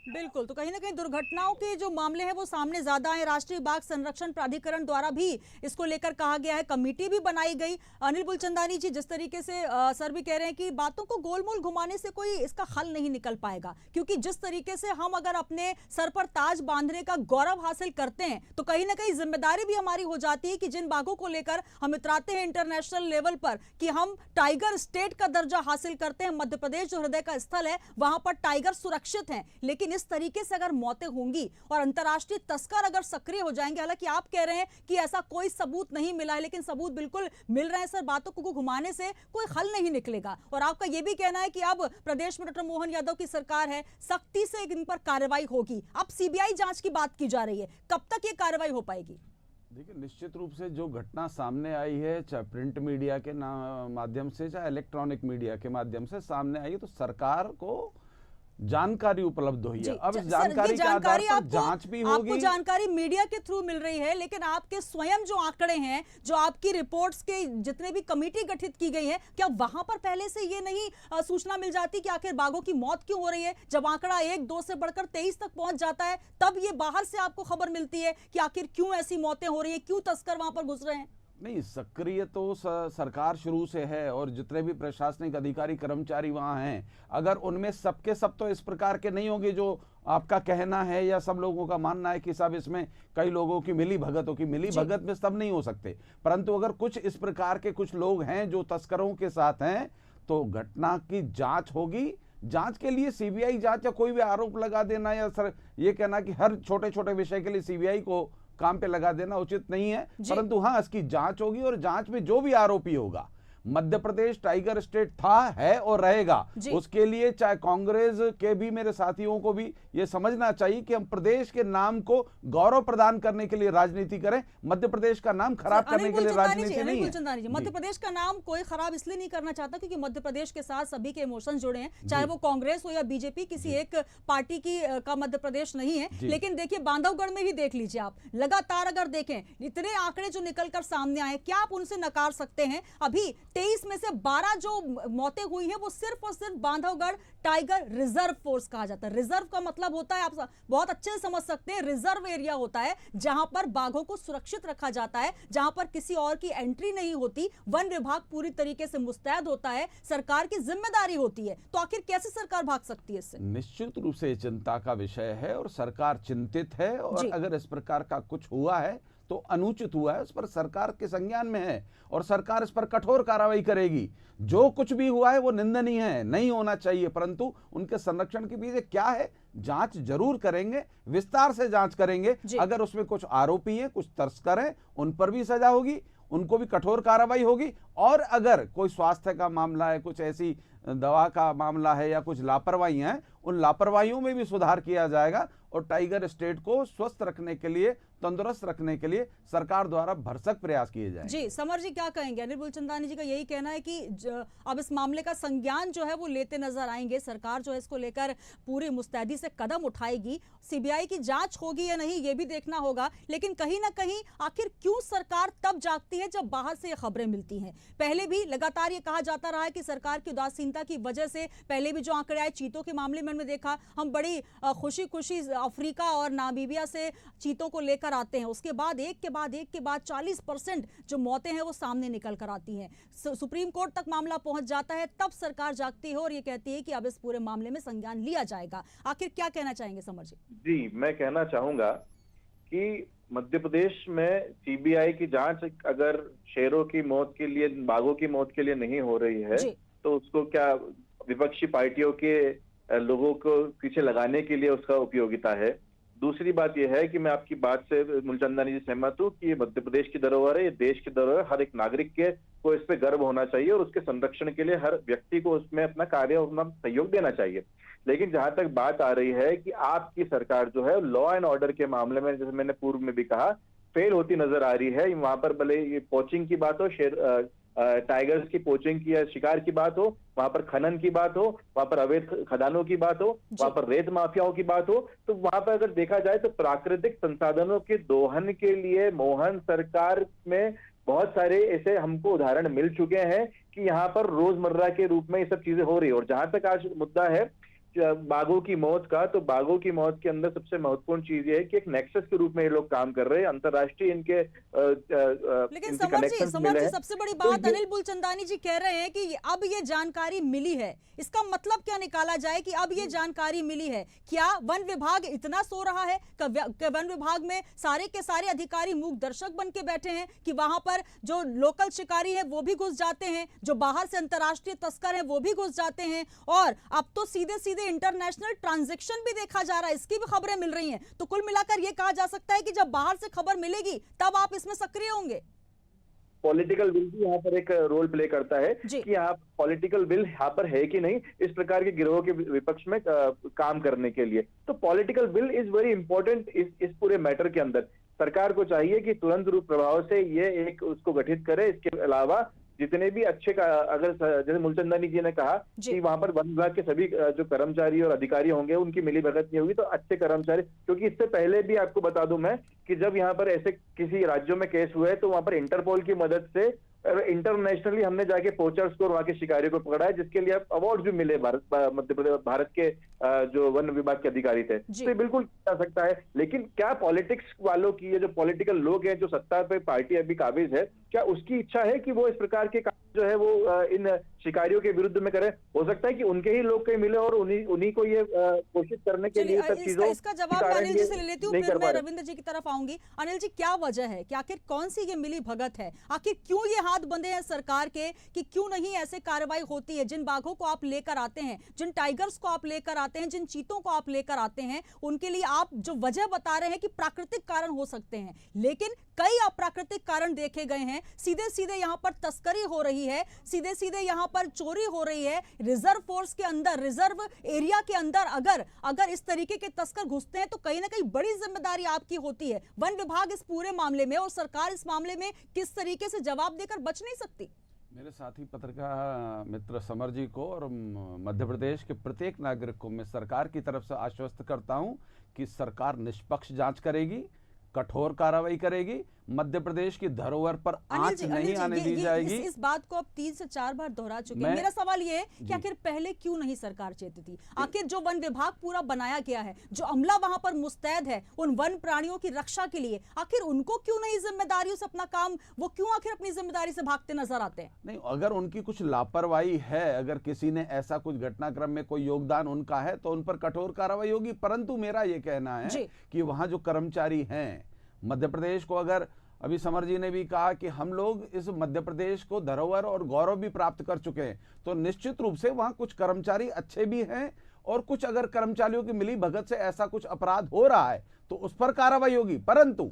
बिल्कुल, तो कहीं ना कहीं दुर्घटनाओं के जो मामले हैं वो सामने ज्यादा हैं। राष्ट्रीय बाघ संरक्षण प्राधिकरण द्वारा भी इसको लेकर कहा गया है, कमेटी भी बनाई गई। अनिल बुलचंदानी जी, जिस तरीके से सर भी कह रहे हैं कि बातों को गोलमोल घुमाने से कोई इसका हल नहीं निकल पाएगा, क्योंकि जिस तरीके से हम अगर अपने सर पर ताज बांधने का गौरव हासिल करते हैं तो कहीं ना कहीं जिम्मेदारी भी हमारी हो जाती है कि जिन बाघों को लेकर हम इतराते हैं इंटरनेशनल लेवल पर कि हम टाइगर स्टेट का दर्जा हासिल करते हैं, मध्य प्रदेश जो हृदय का स्थल है वहां पर टाइगर सुरक्षित हैं, लेकिन इस तरीके से अगर मौतें होंगी और अंतर्राष्ट्रीय तस्कर अगर सक्रिय हो जाएंगे, हालांकि आप कह रहे हैं कि ऐसा कोई सबूत नहीं मिला है, लेकिन सबूत बिल्कुल मिल रहे हैं सर। बातों को घुमाने से कोई हल नहीं निकलेगा। और आपका यह भी कहना है कि अब प्रदेश में डॉक्टर मोहन यादव की सरकार है, सख्ती से इन पर कार्रवाई होगी। अब सीबीआई जांच की बात की जा रही है, कब तक ये कार्रवाई हो पाएगी?
देखिए, निश्चित रूप से जो घटना सामने आई है, चाहे प्रिंट मीडिया के माध्यम से, चाहे इलेक्ट्रॉनिक मीडिया के माध्यम से सामने आई है, तो सरकार को जानकारी उपलब्ध हुई
जी,
है। अब इस
सर,
जानकारी
ये
के आधार
जानकारी
पर जांच भी
आपको
होगी।
जानकारी मीडिया के थ्रू मिल रही है, लेकिन आपके स्वयं जो आंकड़े हैं, जो आपकी रिपोर्ट्स के जितने भी कमेटी गठित की गई है, क्या वहां पर पहले से ये नहीं सूचना मिल जाती कि आखिर बाघों की मौत क्यों हो रही है? जब आंकड़ा 1-2 से बढ़कर 23 तक पहुंच जाता है, तब ये बाहर से आपको खबर मिलती है कि आखिर क्यों ऐसी मौतें हो रही है, क्यों तस्कर वहां पर घुस रहे हैं?
नहीं, सक्रिय तो सरकार शुरू से है, और जितने भी प्रशासनिक अधिकारी कर्मचारी वहां हैं, अगर उनमें सबके सब तो इस प्रकार के नहीं होंगे जो आपका कहना है या सब लोगों का मानना है कि सब इसमें कई लोगों की मिली भगत हो, कि मिली भगत में सब नहीं हो सकते, परंतु अगर कुछ इस प्रकार के कुछ लोग हैं जो तस्करों के साथ हैं, तो घटना की जांच होगी। जांच के लिए सीबीआई जांच या कोई भी आरोप लगा देना या सर ये कहना कि हर छोटे छोटे विषय के लिए सीबीआई को काम पे लगा देना उचित नहीं है, परंतु हाँ, इसकी जांच होगी, और जांच में जो भी आरोपी होगा, मध्य प्रदेश टाइगर स्टेट था, है और रहेगा, उसके लिए चाहे कांग्रेस के भी मेरे साथियों को भी ये समझना चाहिए कि हम प्रदेश के नाम को गौरव प्रदान करने के लिए राजनीति करें, मध्य प्रदेश का नाम खराब करने के लिए राजनीति नहीं है।
मध्य प्रदेश का नाम कोई खराब इसलिए नहीं करना चाहता क्योंकि मध्य प्रदेश के साथ सभी के इमोशन जुड़े हैं, चाहे वो कांग्रेस हो या बीजेपी, किसी एक पार्टी की का मध्य प्रदेश नहीं है। लेकिन देखिए, बांधवगढ़ में ही देख लीजिए आप, लगातार अगर देखें इतने आंकड़े जो निकलकर सामने आए, क्या आप उनसे नकार सकते हैं? अभी 23 में से 12 जो मौतें हुई हैं वो सिर्फ और सिर्फ बांधवगढ़ टाइगर रिजर्व फोर्स कहा जाता है। रिजर्व का मतलब होता है, आप बहुत अच्छे से समझ सकते हैं, रिजर्व एरिया होता है जहां पर बाघों को सुरक्षित रखा जाता है, जहां पर किसी और की एंट्री नहीं होती, वन विभाग पूरी तरीके से मुस्तैद होता है, सरकार की जिम्मेदारी होती है। तो आखिर कैसे सरकार भाग सकती है इससे?
निश्चित रूप से चिंता का विषय है और सरकार चिंतित है, और अगर इस प्रकार का कुछ हुआ है तो अनुचित हुआ है, उस पर सरकार के संज्ञान में है और सरकार इस पर कठोर कार्रवाई करेगी। जो कुछ भी हुआ है वो निंदनीय है, नहीं होना चाहिए, परंतु उनके संरक्षण के पीछे क्या है, जांच जरूर करेंगे, विस्तार से जांच करेंगे। अगर उसमें कुछ आरोपी हैं, कुछ तस्कर हैं, उन पर भी सजा होगी, उनको भी कठोर कार्रवाई होगी, और अगर कोई स्वास्थ्य का मामला है, कुछ ऐसी दवा का मामला है या कुछ लापरवाही है, उन लापरवाहियों में भी सुधार किया जाएगा, और टाइगर स्टेट को स्वस्थ रखने के लिए, तंदुरुस्त रखने के लिए सरकार द्वारा भरसक प्रयास किए जाएंगे।
जी, समर जी क्या कहेंगे? अनिल मूलचंदानी जी का यही कहना है कि अब इस मामले का संज्ञान जो है वो लेते नजर आएंगे, सरकार जो है इसको लेकर पूरी मुस्तैदी से कदम उठाएगी, सीबीआई की जांच होगी या नहीं ये भी देखना होगा, लेकिन कहीं ना कहीं आखिर क्यों सरकार तब जागती है जब बाहर से ये खबरें मिलती हैं? पहले भी लगातार ये कहा जाता रहा है कि सरकार की उदासीनता की वजह से, पहले भी जो आंकड़े आए चीतों के मामले में हमने देखा, हम बड़ी खुशी खुशी अफ्रीका और नामीबिया से चीतों को लेकर आते हैं, उसके बाद एक के बाद 40% जो मौतें हैं वो सामने निकल कर आती हैं, सुप्रीम कोर्ट तक मामला पहुंच जाता है, तब सरकार जागती है और ये कहती है कि अब इस पूरे मामले में संज्ञान लिया जाएगा। आखिर क्या कहना चाहेंगे समर जी?
जी, मैं कहना चाहूंगा कि मध्य प्रदेश में सीबीआई की जांच अगर शेरों की मौत के लिए, बाघों की मौत के लिए नहीं हो रही है, तो उसको क्या विपक्षी पार्टियों के लोगों को पीछे लगाने के लिए उसका उपयोगिता है? दूसरी बात यह है कि मैं आपकी बात से मूलचंदानी जी सहमत हूँ कि ये मध्य प्रदेश की धरोहर है, ये देश की धरोहर, हर एक नागरिक के को इस पे गर्व होना चाहिए और उसके संरक्षण के लिए हर व्यक्ति को उसमें अपना कार्य, अपना सहयोग देना चाहिए। लेकिन जहां तक बात आ रही है कि आपकी सरकार जो है लॉ एंड ऑर्डर के मामले में, जैसे मैंने पूर्व में भी कहा, फेल होती नजर आ रही है। वहां पर भले ये पोचिंग की बात हो, टाइगर्स की पोचिंग की या शिकार की बात हो, वहां पर खनन की बात हो, वहां पर अवैध खदानों की बात हो, वहां पर रेत माफियाओं की बात हो, तो वहां पर अगर देखा जाए तो प्राकृतिक संसाधनों के दोहन के लिए मोहन सरकार में बहुत सारे ऐसे हमको उदाहरण मिल चुके हैं कि यहाँ पर रोजमर्रा के रूप में ये सब चीजें हो रही है। और जहां तक आज मुद्दा है बाघों की मौत का, तो बाघों की मौत के अंदर सबसे महत्वपूर्ण चीज ये है कि एक नेक्सस के रूप में ये लोग काम कर रहे हैं, अंतरराष्ट्रीय इनके
लेकिन समर जी सबसे बड़ी बात अनिल मूलचंदानी जी कह रहे हैं कि अब ये जानकारी मिली है, इसका मतलब क्या निकाला जाए कि अब ये जानकारी मिली है? क्या वन विभाग इतना सो रहा है कि वन विभाग में सारे के सारे अधिकारी मूक दर्शक बन के बैठे हैं कि वहां पर जो लोकल शिकारी है वो भी घुस जाते हैं, जो बाहर से अंतरराष्ट्रीय तस्कर है वो भी घुस जाते हैं, और अब तो सीधे सीधे इंटरनेशनल ट्रांजैक्शन भी देखा जा रहा है, इसकी भी खबरें मिल रही हैं। तो कुल मिलाकर यह कहा जा सकता है कि जब बाहर से खबर मिलेगी तब आप इसमें सक्रिय होंगे।
पॉलिटिकल विल भी यहाँ पर एक रोल प्ले करता है कि यहाँ पॉलिटिकल विल यहाँ पर है कि नहीं इस प्रकार के गिरोह के विपक्ष में काम करने के लिए। तो political will is very important इस पूरे मैटर के अंदर। सरकार को चाहिए कि तुरंत रूप प्रभाव से ये एक उसको गठित करे। इसके अलावा जितने भी अच्छे अगर जैसे मूलचंदानी जी ने कहा कि वहां पर वन विभाग के सभी जो कर्मचारी और अधिकारी होंगे उनकी मिली भगत नहीं होगी, तो अच्छे कर्मचारी, क्योंकि इससे पहले भी आपको बता दूं मैं कि जब यहाँ पर ऐसे किसी राज्यों में केस हुए तो वहां पर इंटरपोल की मदद से इंटरनेशनली हमने जाके पोचर्स को और वहां के शिकारियों को पकड़ा है, जिसके लिए अवार्ड भी मिले मध्य प्रदेश भारत के जो वन विभाग के अधिकारी थे। तो ये बिल्कुल जा सकता है, लेकिन क्या पॉलिटिक्स वालों की, ये जो पॉलिटिकल लोग हैं, जो सत्ता पे पार्टी अभी काबिज है, क्या उसकी इच्छा है कि वो इस प्रकार के काम जो है वो इन शिकारियों के विरुद्ध में करें? हो सकता है कि उनके ही लोग कहीं मिले और उन्हीं को ये कोशिश करने के लिए सब चीजों
इसका जवाब मैं अनिल जी से ले लेती हूँ, फिर मैं रविंद्र जी की तरफ आऊंगी। अनिल जी, क्या वजह है कि आखिर कौन सी ये मिली भगत है? आखिर क्यों ये हाथ बंधे हैं सरकार के कि क्यों नहीं ऐसे कार्रवाई होती है? जिन बाघों को आप लेकर आते हैं, जिन टाइगर्स को आप लेकर आते हैं, जिन चीतों को आप लेकर आते हैं, उनके लिए आप जो वजह बता रहे हैं कि प्राकृतिक कारण हो सकते हैं, लेकिन कई अप्राकृतिक कारण देखे गए हैं। सीधे सीधे यहाँ पर तस्करी हो रही है, सीधे सीधे यहाँ पर चोरी हो रही है। रिजर्व फोर्स के अंदर, रिजर्व एरिया के अंदर अगर इस तरीके के तस्कर घुसते हैं तो कहीं ना कहीं बड़ी जिम्मेदारी आपकी होती है। वन विभाग इस पूरे मामले में और सरकार इस मामले में किस तरीके से जवाब देकर बच नहीं सकती?
मेरे साथी पत्रकार मित्र समर जी को और मध्य प्रदेश के प्रत्येक नागरिक को मैं सरकार की तरफ से आश्वस्त करता हूं कि सरकार निष्पक्ष जांच करेगी, कठोर कार्रवाई करेगी, मध्य प्रदेश की धरोहर पर आंच नहीं आने दी जाएगी।
इस बात को अब 3 से 4 बार दोहरा चुके हैं। मेरा सवाल ये है कि आखिर पहले क्यों नहीं सरकार चेती थी? आखिर जो वन विभाग पूरा बनाया गया है, जो अमला वहां पर मुस्तैद है उन वन प्राणियों की रक्षा के लिए, आखिर उनको क्यों नहीं जिम्मेदारियों से अपना काम, वो क्यों आखिर अपनी जिम्मेदारी से भागते नजर आते हैं?
नहीं, अगर उनकी कुछ लापरवाही है, अगर किसी ने ऐसा कुछ घटनाक्रम में कोई योगदान उनका है तो उन पर कठोर कार्रवाई होगी। परंतु मेरा ये कहना है कि वहां जो कर्मचारी हैं मध्य प्रदेश को, अगर अभी समर जी ने भी कहा कि हम लोग इस मध्य प्रदेश को धरोहर और गौरव भी प्राप्त कर चुके हैं, तो निश्चित रूप से वहां कुछ कर्मचारी अच्छे भी हैं और कुछ अगर कर्मचारियों की मिली भगत से ऐसा कुछ अपराध हो रहा है तो उस पर कार्रवाई होगी। परंतु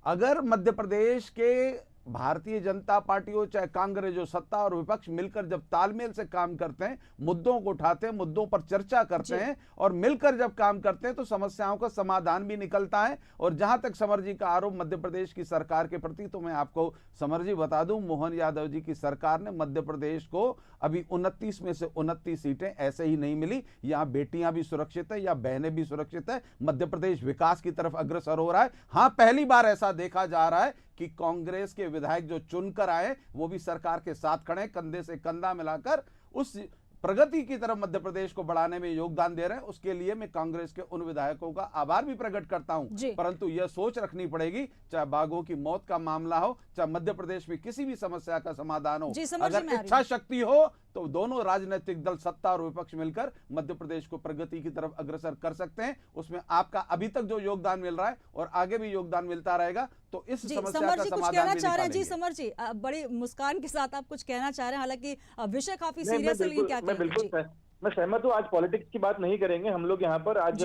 अगर मध्य प्रदेश के भारतीय जनता पार्टी हो चाहे कांग्रेस, जो सत्ता और विपक्ष मिलकर जब तालमेल से काम करते हैं, मुद्दों को उठाते हैं, मुद्दों पर चर्चा करते हैं और मिलकर जब काम करते हैं तो समस्याओं का समाधान भी निकलता है। और जहां तक समर जी का आरोप मध्य प्रदेश की सरकार के प्रति, तो मैं आपको समर जी बता दूं, मोहन यादव जी की सरकार ने मध्य प्रदेश को अभी 29 में से 29 सीटें ऐसे ही नहीं मिली। यहां बेटियां भी सुरक्षित है या बहनें भी सुरक्षित है। मध्य प्रदेश विकास की तरफ अग्रसर हो रहा है। हाँ, पहली बार ऐसा देखा जा रहा है कि कांग्रेस के विधायक जो चुनकर आए वो भी सरकार के साथ खड़े, कंधे से कंधा मिलाकर उस प्रगति की तरफ मध्य प्रदेश को बढ़ाने में योगदान दे रहे हैं। उसके लिए मैं कांग्रेस के उन विधायकों का आभार भी प्रकट करता हूं। परंतु यह सोच रखनी पड़ेगी, चाहे बाघों की मौत का मामला हो, चाहे मध्य प्रदेश में किसी भी समस्या का समाधान हो, अगर इच्छा शक्ति हो तो दोनों राजनीतिक दल, सत्ता और विपक्ष मिलकर मध्य प्रदेश को प्रगति की तरफ अग्रसर कर सकते हैं। उसमें आपका अभी तक जो योगदान मिल रहा है और आगे भी योगदान मिलता रहेगा, तो इस समस्या का समाधान भी निकालेंगे।
जी समर जी, बड़ी मुस्कान के साथ आप कुछ कहना चाह रहे हैं, हालांकि विषय काफी सीरियस है, लेकिन क्या कहें?
बिल्कुल मैं सहमत हूँ। आज पॉलिटिक्स की बात नहीं करेंगे हम लोग यहाँ पर। आज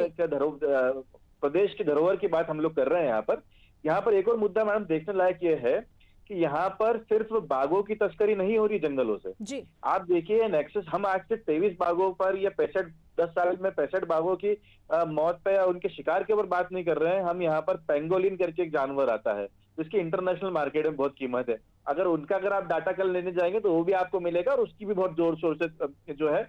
प्रदेश की धरोहर की बात हम लोग कर रहे हैं। यहाँ पर एक और मुद्दा मैडम देखने लायक ये है कि यहाँ पर सिर्फ बाघों की तस्करी नहीं हो रही जंगलों से जी। आप देखिए नेक्सस, हम आज से 23 बाघों पर या 10 साल में 65 बाघों की मौत पे या उनके शिकार के ऊपर बात नहीं कर रहे हैं। हम यहाँ पर पेंगोलिन करके एक जानवर आता है जिसकी इंटरनेशनल मार्केट में बहुत कीमत है। अगर आप डाटा कल लेने जाएंगे तो वो भी आपको मिलेगा और उसकी भी बहुत जोर शोर से जो है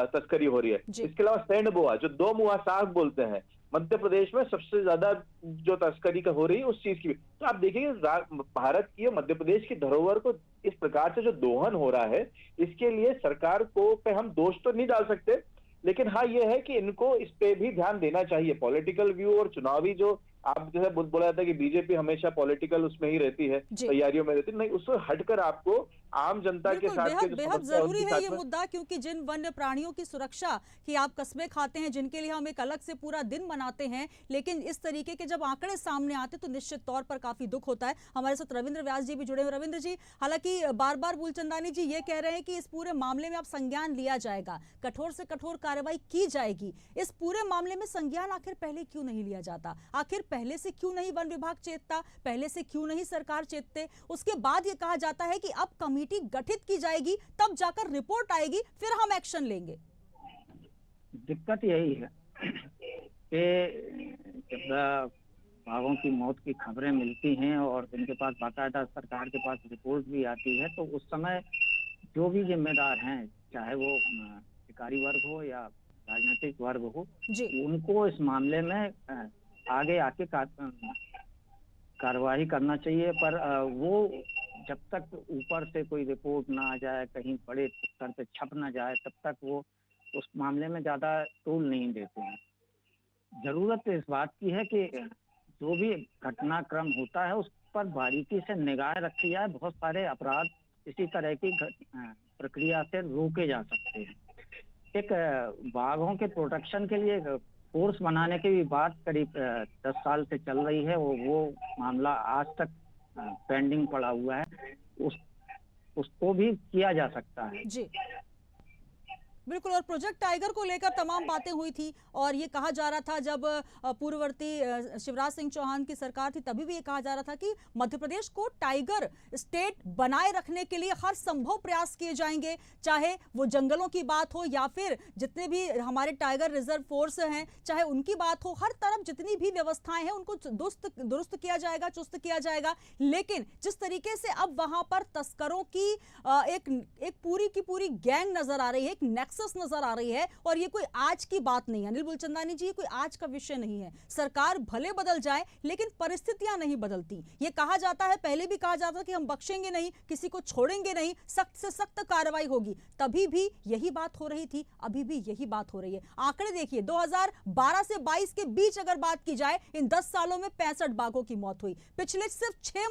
तस्करी हो रही है। इसके अलावा सैंड बोआ, जो 2 मुहा सांप बोलते हैं, मध्य प्रदेश में सबसे ज्यादा जो तस्करी का हो रही है उस चीज की भी। तो आप देखिए भारत की, मध्य प्रदेश की धरोहर को इस प्रकार से जो दोहन हो रहा है, इसके लिए सरकार को पे हम दोष तो नहीं डाल सकते, लेकिन हाँ ये है कि इनको इस पे भी ध्यान देना चाहिए। पॉलिटिकल व्यू और चुनावी जो आप जैसे बोला जाता है कि बीजेपी हमेशा पॉलिटिकल उसमें ही रहती है, तैयारियों में रहती है, नहीं, उससे हटकर आपको आम जनता के साथ
बेहद जरूरी है ये मुद्दा, क्योंकि जिन वन्य प्राणियों की सुरक्षा की आप कस्में खाते हैं, जिनके लिए हम एक अलग से पूरा दिन मनाते हैं, लेकिन इस तरीके के जब आंकड़े सामने आते तो निश्चित तौर पर काफी दुख होता है। हमारे साथ रविंद्र व्यास जी भी जुड़े हुए। रविंद्र जी, हालांकि बार बार मूलचंदानी जी ये कह रहे हैं कि इस पूरे मामले में अब संज्ञान लिया जाएगा, कठोर से कठोर कार्रवाई की जाएगी। इस पूरे मामले में संज्ञान आखिर पहले क्यों नहीं लिया जाता? आखिर पहले से क्यों नहीं वन विभाग चेतता? पहले से क्यों नहीं सरकार चेतते? उसके बाद ये कहा जाता है कि अब कमेटी गठित की जाएगी, तब जाकर रिपोर्ट आएगी, फिर हम एक्शन लेंगे।
दिक्कत यही है कि बाघों की मौत की खबरें मिलती हैं और इनके पास बाकायदा सरकार के पास रिपोर्ट भी आती है, तो उस समय जो भी जिम्मेदार हैं, चाहे वो शिकारी वर्ग हो या राजनीतिक वर्ग हो,
जी
उनको इस मामले में आगे आके कार्रवाई करना चाहिए। पर वो जब तक ऊपर से कोई रिपोर्ट ना आ जाए, कहीं बड़े स्तर पे छप ना जाए, तब तक वो उस मामले में ज्यादा तूल नहीं देते हैं। जरूरत इस बात की है कि जो भी घटनाक्रम होता है उस पर बारीकी से निगाह रखी जाए। बहुत सारे अपराध इसी तरह की प्रक्रिया से रोके जा सकते हैं। एक बाघों के प्रोटेक्शन के लिए फोर्स बनाने की भी बात करीब 10 साल से चल रही है। वो मामला आज तक पेंडिंग पड़ा हुआ है। उसको भी किया जा सकता है।
जी बिल्कुल। और प्रोजेक्ट टाइगर को लेकर तमाम बातें हुई थी और ये कहा जा रहा था, जब पूर्ववर्ती शिवराज सिंह चौहान की सरकार थी तभी भी ये कहा जा रहा था कि मध्य प्रदेश को टाइगर स्टेट बनाए रखने के लिए हर संभव प्रयास किए जाएंगे, चाहे वो जंगलों की बात हो या फिर जितने भी हमारे टाइगर रिजर्व फोर्स हैं, चाहे उनकी बात हो। हर तरफ जितनी भी व्यवस्थाएं हैं उनको दुरुस्त किया जाएगा, चुस्त किया जाएगा। लेकिन जिस तरीके से अब वहां पर तस्करों की एक पूरी की पूरी गैंग नजर आ रही है, एक नजर आ रही है, और ये कोई आज की बात नहीं है अनिल मूलचंदानी जी, ये कोई आज का विषय नहीं है। सरकार भले बदल जाए लेकिन परिस्थितियां नहीं बदलती। ये कहा जाता है, पहले भी कहा जाता कि हम बख्शेंगे नहीं, किसी को छोड़ेंगे नहीं, सख्त से सख्त कार्रवाई होगी। तभी भी यही बात हो रही थी, अभी भी यही बात हो रही है। आंकड़े देखिए, 2012 से 22 के बीच अगर बात की जाए, इन 10 सालों में 65 बाघों की मौत हुई। पिछले सिर्फ 6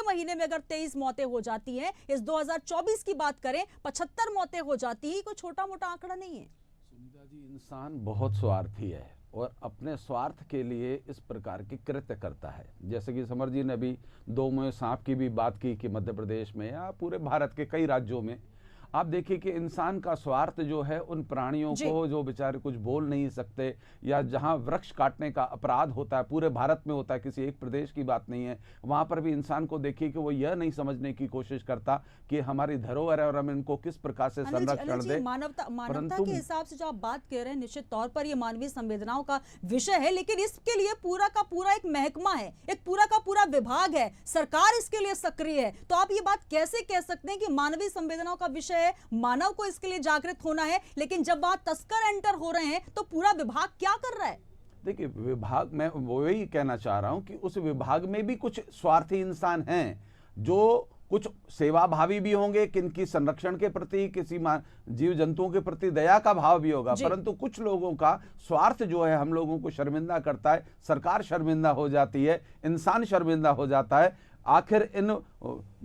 महीने में अगर 23 मौतें हो जाती हैं, इस 2024 की बात करें 75 मौतें हो जाती, कोई छोटा मोटा आंकड़ा नहीं है।
सुनीता जी, इंसान बहुत स्वार्थी है और अपने स्वार्थ के लिए इस प्रकार के कृत्य करता है। जैसे कि समर जी ने अभी 2 मुँह सांप की भी बात की कि मध्य प्रदेश में या पूरे भारत के कई राज्यों में आप देखिए कि इंसान का स्वार्थ जो है उन प्राणियों को जो बेचारे कुछ बोल नहीं सकते, या जहां वृक्ष काटने का अपराध होता है पूरे भारत में होता है, किसी एक प्रदेश की बात नहीं है, वहां पर भी इंसान को देखिए कि वो यह नहीं समझने की कोशिश करता कि हमारी धरोहर है और हम इनको किस प्रकार से संरक्षण दें।
मानवता के हिसाब से जो आप बात कह रहे हैं, निश्चित तौर पर ये मानवीय संवेदनाओं का विषय है, लेकिन इसके लिए पूरा का पूरा एक महकमा है, एक पूरा का पूरा विभाग है, सरकार इसके लिए सक्रिय है। तो आप ये बात कैसे कह सकते हैं कि मानवीय संवेदनाओं का विषय, मानव को इसके लिए जागृत होना है, लेकिन जब वहां तस्कर एंटर हो रहे हैं तो पूरा विभाग क्या कर रहा है?
देखिए, विभाग, मैं वही कहना चाह रहा हूं कि उस विभाग में भी कुछ स्वार्थी इंसान हैं जो कुछ सेवाभावी भी होंगे, किनकी संरक्षण के प्रति, किसी जीव जंतुओं के प्रति दया का भाव भी होगा, परंतु कुछ लोगों का स्वार्थ जो है हम लोगों को शर्मिंदा करता है। सरकार शर्मिंदा हो जाती है, इंसान शर्मिंदा हो जाता है। आखिर इन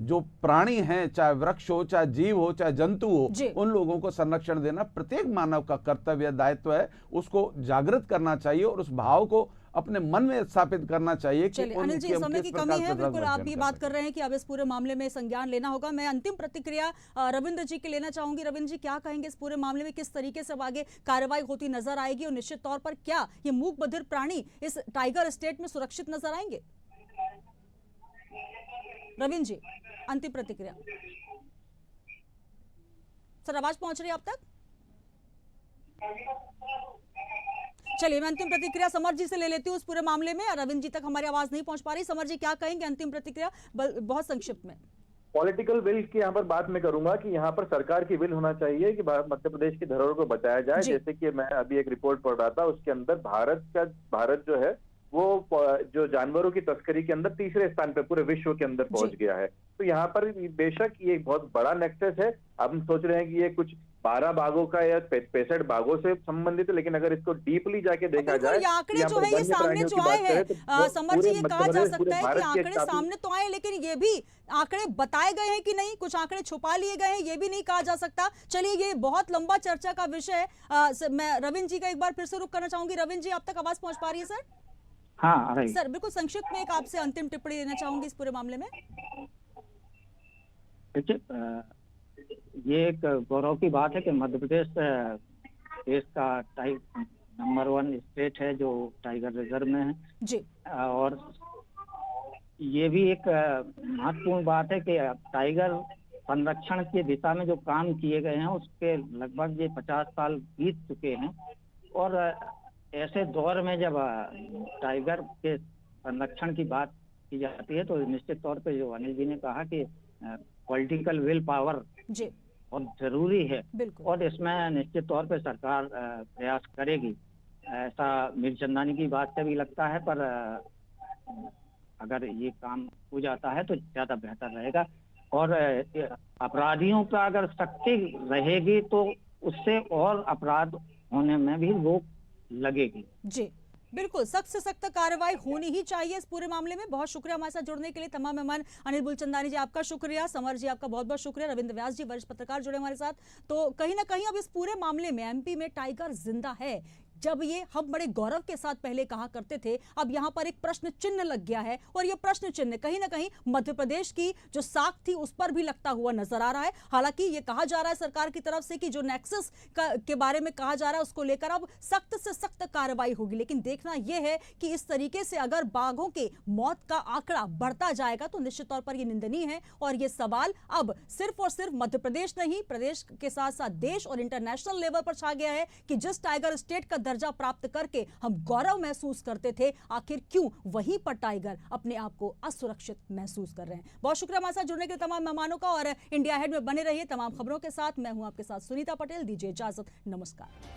जो प्राणी हैं, चाहे वृक्ष हो, चाहे जीव हो, चाहे जंतु हो, उन लोगों को संरक्षण देना प्रत्येक मानव का कर्तव्य, दायित्व है। उसको जागृत करना चाहिए और उस भाव को अपने मन में स्थापित करना चाहिए कि
अनिल जी, समय की कमी है, बिल्कुल आप भी बात कर रहे हैं कि अब इस पूरे मामले में संज्ञान लेना होगा। मैं अंतिम प्रतिक्रिया रविंद्र जी की लेना चाहूंगी। रविंद्र जी, क्या कहेंगे इस पूरे मामले में, किस तरीके से आगे कार्रवाई होती नजर आएगी और निश्चित तौर पर क्या ये मूक बधिर प्राणी इस टाइगर स्टेट में सुरक्षित नजर आएंगे? रविंद्र जी, अंतिम प्रतिक्रिया। सर, आवाज पहुंच रही है आप तक? चलिए, मैं अंतिम प्रतिक्रिया समर जी से ले लेती हूँ इस पूरे मामले में। रविंद्र जी तक हमारी आवाज नहीं पहुंच पा रही। समर जी, क्या कहेंगे अंतिम प्रतिक्रिया बहुत संक्षिप्त में?
पॉलिटिकल विल की यहाँ पर बात मैं करूंगा कि यहाँ पर सरकार की विल होना चाहिए कि मध्य प्रदेश की धरोहर को बचाया जाए। जैसे कि मैं अभी एक रिपोर्ट पढ़ रहा था, उसके अंदर भारत जो है वो जो जानवरों की तस्करी के अंदर 3रे स्थान पे पूरे विश्व के अंदर पहुंच गया है। तो यहाँ पर बेशक ये बहुत बड़ा नेक्सस है। अब हम सोच रहे हैं कि ये कुछ 12 बाघों का या 65 बाघों से संबंधित है, लेकिन अगर इसको डीपली जाके देखा जाए,
ये आंकड़े जो है ये सामने जो आए हैं, समर जी, ये कहा जा सकता है कि आंकड़े सामने तो आए, लेकिन ये भी आंकड़े बताए गए हैं कि नहीं, कुछ आंकड़े छुपा लिए गए हैं, ये भी नहीं कहा जा सकता। चलिए, ये बहुत लंबा चर्चा का विषय है। मैं रविंद्र जी का एक बार फिर से रुख करना चाहूंगी। रविंद्र जी, अब तक आवाज पहुंच पा रही है सर?
हाँ
सर, बिल्कुल संक्षिप्त में एक आपसे अंतिम टिप्पणी देना चाहूंगी इस पूरे मामले में।
देखिए, ये एक गौरव की बात है कि मध्य प्रदेश देश का नंबर 1 स्टेट है जो टाइगर रिजर्व में है
जी।
और ये भी एक महत्वपूर्ण बात है कि टाइगर संरक्षण की दिशा में जो काम किए गए हैं उसके लगभग ये 50 साल बीत चुके हैं और ऐसे दौर में जब टाइगर के संरक्षण की बात की जाती है तो निश्चित तौर पे जो अनिल जी ने कहा कि पॉलिटिकल विल पावर
जी
बहुत जरूरी है
बिल्कुल।
और इसमें निश्चित तौर पे सरकार प्रयास करेगी, ऐसा मीरचंदानी की बात से भी लगता है। पर अगर ये काम हो जाता है तो ज्यादा बेहतर रहेगा और अपराधियों पर अगर सख्ती रहेगी तो उससे और अपराध होने में भी रोक लगेगी।
जी बिल्कुल, सख्त से सख्त कार्रवाई होनी ही चाहिए इस पूरे मामले में। बहुत शुक्रिया हमारे साथ जुड़ने के लिए तमाम मेहमान। अनिल मूलचंदानी जी आपका शुक्रिया, समर जी आपका बहुत बहुत शुक्रिया, रविंद्र व्यास जी वरिष्ठ पत्रकार जुड़े हमारे साथ। तो कहीं ना कहीं अब इस पूरे मामले में एमपी में टाइगर जिंदा है। जब ये हम बड़े गौरव के साथ पहले कहा करते थे, अब यहाँ पर एक प्रश्न चिन्ह लग गया है और ये प्रश्न चिन्ह कहीं ना कहीं मध्य प्रदेश की जो साख थी उस पर भी लगता हुआ नजर आ रहा है। हालांकि ये कहा जा रहा है सरकार की तरफ से कि जो नेक्सस के बारे में कहा जा रहा है उसको लेकर अब सख्त से सख्त कार्रवाई होगी, लेकिन देखना यह है कि इस तरीके से अगर बाघों के मौत का आंकड़ा बढ़ता जाएगा तो निश्चित तौर पर यह निंदनीय है। और ये सवाल अब सिर्फ और सिर्फ मध्य प्रदेश नहीं, प्रदेश के साथ साथ देश और इंटरनेशनल लेवल पर छा गया है कि जिस टाइगर स्टेट का दर्जा प्राप्त करके हम गौरव महसूस करते थे, आखिर क्यों वहीं पर टाइगर अपने आप को असुरक्षित महसूस कर रहे हैं। बहुत शुक्रिया हमारे साथ जुड़ने के लिए तमाम मेहमानों का और इंडिया हेड में बने रहिए तमाम खबरों के साथ। मैं हूं आपके साथ सुनीता पटेल, दीजिए इजाजत, नमस्कार।